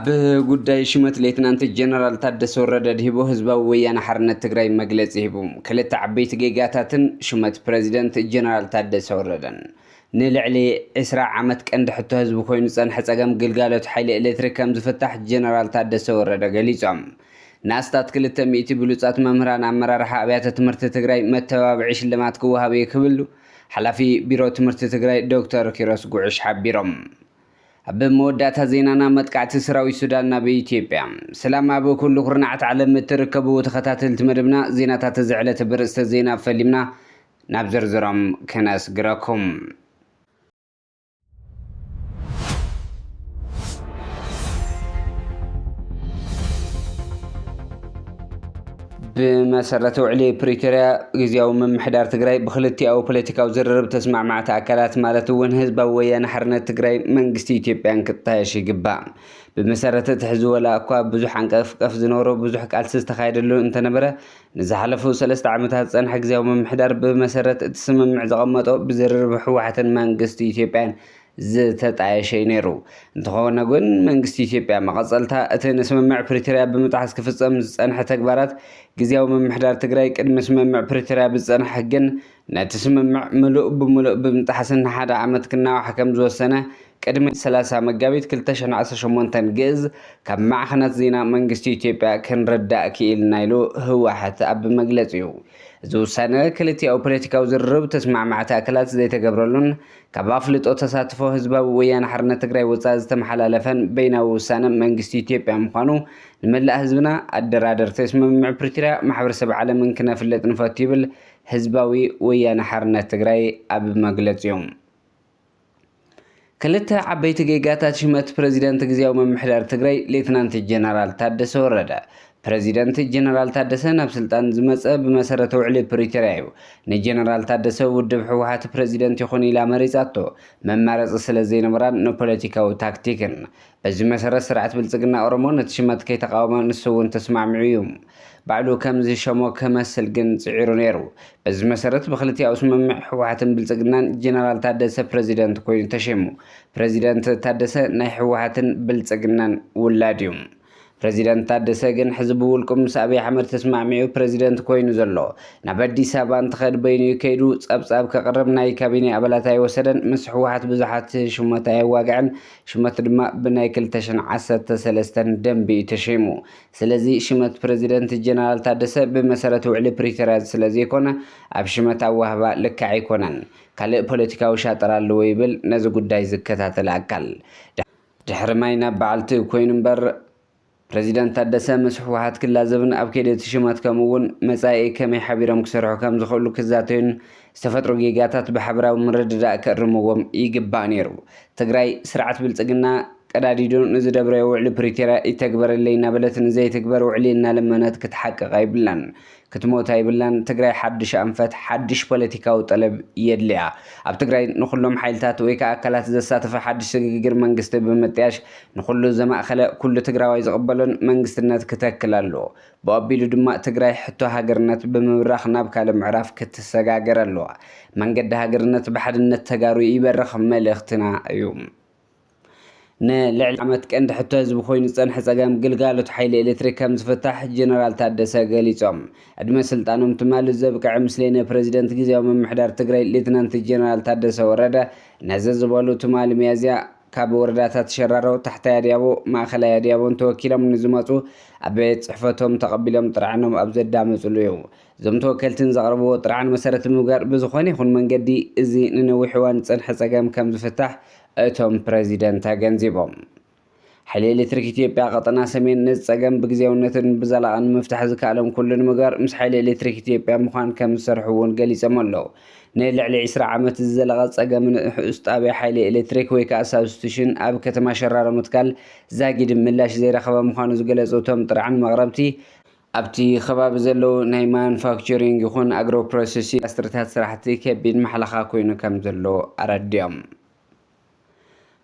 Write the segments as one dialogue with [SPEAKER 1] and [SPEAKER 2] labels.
[SPEAKER 1] بقداي شمت ليتنانت جنرال تادس ورد هبو هزباو ويانا حرنة تقراي مجلس هبوم كلتا عبيت جيجاتاتن شمت بريزيدنت جنرال تادس وردن نلعلي إسراع عمت كأند حتى هزبو كوين صنح تقام قلقالة حيلي إلكتريك كم زفتح جنرال تادس ورد قليزهم ناستات كلتا ميتي بلوصات ممران عمرار حابيات تمرت تقراي متوابعيش اللي ما تكوها بيكبلو حلافي بيرو تمرت تقراي دكتور كيروس قوعش حبيرم بمودات هزينانا متقعت سراوي سوداننا بإثيوبيا سلام أبو كل قرنعت على متركبو وتخطات التمربنا زينات زعلة برست زينة فلمنا نابزر زرام كناس قراكم بمسرته عليه بريتوريا غزياو ممحدار تግራይ بخلتي او بوليتيكاو زررب تسمع مع تاكلات مالته ون حزب ويان حرنه تግራይ منግስቲ ኢትዮጵያን ክታየሽ ይግባእ بمسرته تحزو ولا اكو ብዙح አንቀፍቀፍ ዝኖሮ ብዙح ቃልስ ተኻይደሉ እንተነበረ ንዝሓለፉ 3 ዓመታት ጸንሐ غزياو ممحدار بمسرته تسممع زقمطو بزررب حوحተን መንግስቲ ኢትዮጵያን زتطايش نيرو انتخونا غن منግስቲ ኢትዮጵያ مقصلتا اتن سممع بريتوريا بمطحس كفصم صنح تግባራት غزياو ممحدار تግራይ ቅድሚ ስምምዕ ፕሪቶሪያ ብጸንሐ ግን ነቲ ስምምዕ ምሉእ ብምሉእ ብምጥሓስን ሓደ ዓመት ክናዋሕ ከም ዝወሰነ ቅድሚ 30 መጋቢት 2018 ግዕዝ ካብ ማዕኸናት ዜና መንግስቲ ኢትዮጵያ ክንርዳእ ክኢልና ኢሉ ህወሓት ኣብ መግለፂ እዩ እዚ ውሳነ ክልቲኡ ፖለቲካዊ ዝርርብ ተስማዕማዕቲ ኣካላት ዘይተገብረሉን ካብ ኣፍልጦ ተሳትፎ ህዝባዊ ወያነ ሓርነት ትግራይ ወፃኢ ዝተመሓላለፈን በይናዊ ውሳነ መንግስቲ ኢትዮጵያ ምዃኑ ንመላእ ህዝብና ኣደራደርቲ ስምምዕ ፕሪቶሪያ ማሕበረሰብ ዓለምን ክነፍልጥ ንፈቱ ይብል ህዝባዊ ወያነ ሓርነት ትግራይ ኣብ መግለፂኦም كلتا عبيت جيجاتات شمت بريزيدنت غزياو ممحدار تግራይ ليتنانت جنرال تادس ورده بريزيدنت جنرال تادس ናብ ስልጣን ዝመፀ بمسرته علي بريتوريا እዩ ንጀነራል ታደሰ ውድብ ሕወሓት ፕሬዚደንት ይኹን ኢላ መሪፃቶ መማረፂ ስለ ዘይነበራን ንፖለቲካዊ ታክቲክን በዚ መሰረት ስርዓት ብልጽግና ኦሮሞ ነቲ ሽመት ከይተቃወመ ንሱ እውን ተስማዕምዑ እዩ ባዕሉ ከምዚ ሸሞ ከመስል ግን ጽዒሩ ነይሩ በዚ መሰረት ብክልቲኡ ስምምዕ ሕወሓትን ብልጽግናን ጀነራል ታደሰ ፕሬዚደንት ኮይኑ ተሸሙ ፕሬዚደንት ታደሰ ናይ ሕወሓትን ብልጽግናን ውላድ እዩ بريزيدنت تادسه ግን حزب ውልቁም ሳቢ አሕመድ ተስማዕሚዑ ፕሬዚደንት ኮይኑ ዘሎ ናብ አዲስ አበባ እንትኸድ በይኑ ከይዱ ጸብጻብ ከቅርብ ናይ ካቢኔ አባላት አይወሰደን ምስ ሕወሓት ብዙሓት ሽመት አይዋጋዕን ሽመት ድማ ብናይ 2013 ደንቢ ተሸሙ ስለዚ ሽመት ፕሬዚደንት ጀነራል ታደሰ ብመሰረቱ ውዕሊ ፕሪቶሪያ ስለዚ ይኮነ ኣብ ሽመት አዋህባ ልክ አይኮነን ካልእ ፖለቲካዊ ሻጥር ኣለዎ ይብል ነዚ ጉዳይ ዝከታተል ኣካል ድሕሪ ማይና በዓልቲ ኮይኑ እምበር بريزيدنت تادسه مس ሕወሓት ክላዘብን ኣብ ከይደት ሽመት ከምውን መጻኢ ከመይ ሓቢሮም ክሰርሑ ከም ዝኽእሉ ክዛተዩን ዝተፈጥሮ ጌጋታት ብሓበራዊ ምርድዳእ ከርምዎም ይግባእ ነይሩ ትግራይ ስርዓት ብልጽግና ቀዳዲዱ ንዝደብረ ውዕሊ ፕሪቶሪያ ይተግበረለይ ናበለትን ዘይትግበር ውዕሊ እናለመነት ክትሓቅቕ ኣይብላን ክትሞት ኣይብላን ትግራይ ሓድሽ ኣንፈት ሓድሽ ፖለቲካዊ ጠለብ የድልያ ኣብ ትግራይ ንኹሎም ሓይልታት ወይ ከዓ ኣካላት ዘሳተፈ ሓድሽ ሽግግር መንግስቲ ብምጥያሽ ንኹሉ ዘማእኸለ ኩሉ ትግራዋይ ዝቕበሎን መንግስትነት ክትተክል ኣለዎ ብኣቢሉ ድማ ትግራይ ሕቶ ሃገርነት ብምብራኽ ናብ ካልእ ምዕራፍ ክትሰጋገር ኣለዋ መንገዲ ሃገርነት ብሓድነት ተጋሩ ይበርኽ መልእኽትና እዩ نلعل عمت كند حتى هزب خوين صنح صقام قلقالو حيل الكتريك كم زفتح جنرال تادسه قليصوم ادمه سلطانهم تمال زبقع مسلينه بريزيدنت غزياو ممحدار تግራይ ليتنانت جنرال تادسه ورده نزز بولو تمال ميازيا ካብ ወረዳታት ተሸራረው تحت ያዲያቦ ማእከላ ያዲያቦን ተወኪሎም ንዝመጹ አበይት ጽሕፈቶም ተቀቢሎም ጥራዕኖም ኣብ ዘዳመጹሉ እዩ ዞም ተወከልትን ዘቅርብዎ ጥራዕን መሰረት ምግባር ብዝኾነ ይኹን መንገዲ እዚ ንነዊሕ እዋን ጸንሐ ጸገም ከም ዝፍታሕ እቶም ፕሬዚደንት ተገንዚቦም ሓይሊ ኤሌክትሪክ ኢትዮጵያ ቀጠና ሰሜን ንጸገም ብግዚያውነትን ብዘላቕን መፍትሕ ዝካሎም ኩሉን ምግባር ምስ ሓይሊ ኤሌክትሪክ ኢትዮጵያ ምዃን ከም ዝሰርሕውን ገሊፆም ኣለዉ ንልዕሊ 20 ዓመት ዝዘለቐ ጸገም ንሕስጣብያ ሓይሊ ኤሌክትሪክ ወይ ከዓ ሳብስቲሽን ኣብ ከተማ ሸራሮ ምትካል ዛጊድ ምላሽ ዘይረኸበ ምዃኑ ዝገለጹ እቶም ጥራዕን መቕረብቲ ኣብቲ ከባቢ ዘለዉ ናይ ማኑፋክቸሪንግ ይኹን ኣግሮ ፕሮሰሲ ኢንዱስትሪታት ስራሕቲ ከቢድ መሕለኻ ኮይኑ ከም ዘሎ ኣረድዮም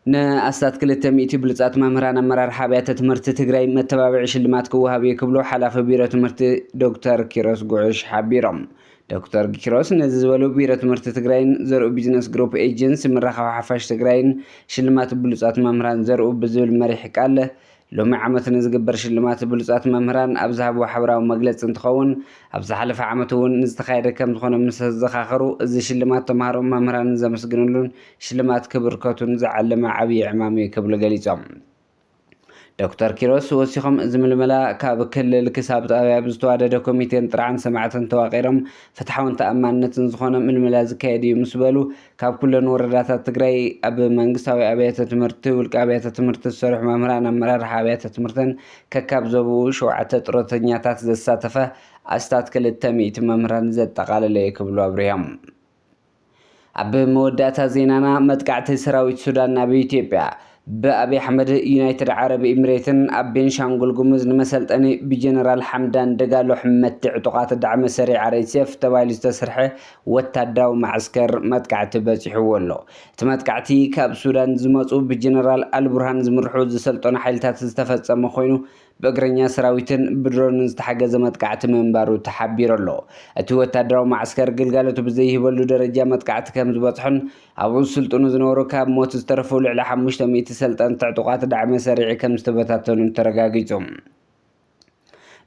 [SPEAKER 1] نأسات كلتا مئتي بلصات ممران أمرار حابيات تمرت تግራይ متبابع شلمات كوهاب يكبلو حلاف بيرة تمرت دكتور كيروس قوعش حبيرم دكتور كيروس نزولو بيرة تمرت تግራይን زرقو بيزنس جروب ايجنس مرخو حفاش تግራይን شلمات بلصات ممران زرقو بزول مريح قال ሎሚ ዓመት ንዝግበር ሽልማት ብሉጻት መምህራን ኣብ ዝሃብዎ ሓበራዊ መግለፂ እንትኸውን ኣብ ዝሓለፈ ዓመት እውን ንዝተኻየደ ከም ዝኾነ ምስ ዘዘኻኸሩ እዚ ሽልማት ተምሃሮ መምህራንን ዘመስግንሉን ሽልማት ክብርከቱን ዝዓለመ ዓብዪ ዕማም እዩ ክብሉ ገሊፆም። ዶክተር ኪሮስ ወሲኾም እዚ ምልመላ ካብ ክልል ክሳብ ጣብያ ብዝተዋደደ ኮሚቴን ጥርዓን ሰማዕትን ተዋቂሮም ፍትሓውን ተኣማንነትን ዝኾነ ምልመላ ዝካየድ እዩ ምስ በሉ ካብ ኩለን ወረዳታት ትግራይ ኣብ መንግስታዊ ኣብያተ ትምህርቲ ውልቂ ኣብያተ ትምህርቲ ዝሰርሑ መምህራን ኣመራርሓ ኣብያተ ትምህርትን ከካብ ዞቡ 7 ጥሮተኛታት ዘሳተፈ ኣስታት 200 መምህራን ዘጠቓለለ እዩ ክብሉ ኣብርዮም። ኣብ መወዳእታ ዜናና መጥቃዕቲ ሰራዊት ሱዳን ናብ ኢትዮጵያ بأبي أحمد يونايتد عربي إماراتن أب بنشانغول جومز نمسلطني بجنرال حمدان دقالو حمد عطقات الدعم السريع ريسيف تبايل استسرحه وتداو معسكر متقعت بصحو ولو تمتقعتي كاب سودان زمصو بجنرال البرهان زمرحو زسلطن حيلتات زتفصم خوينو بأجرنيا سراويتن بدرون استحجز متقعت منبارو تحبير الله أتو وتداو معسكر قلقالتو بزيه بلو درجة متقعت كم زبطحن أبو السلطنو زنورو كاب موت استرفو لعلى حمشتميت سلطان تعطقات دعم سريع كم استبتاتون ترقاقيتهم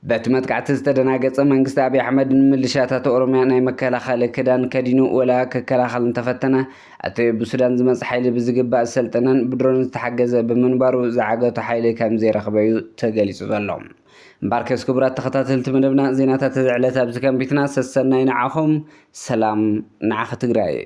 [SPEAKER 1] باتمتقعت استدناقص منግስት አብይ አሕመድ ምልሻታት ኦሮሚያ ናይ መከላኸሊ ክዳን ከዲኑ ወላ ከከላኸል እንተፈተነ አቶ ብሱዳን ዝመጽ ኃይል ብዝግባእ ሰልጠነን ብድሮን ዝተሓገዘ ብምንባሩ ዝዓገቱ ኃይል ከም ዘይረኽበዩ ተገሊጹ ዘሎ ምባርከስ ክቡራት ተኸታተልቲ መደብና ዜናታት ዝዕለት ኣብዚ ከምቢትና ሰሰናይ ንዓኹም ሰላም ንዓኽ ትግራይ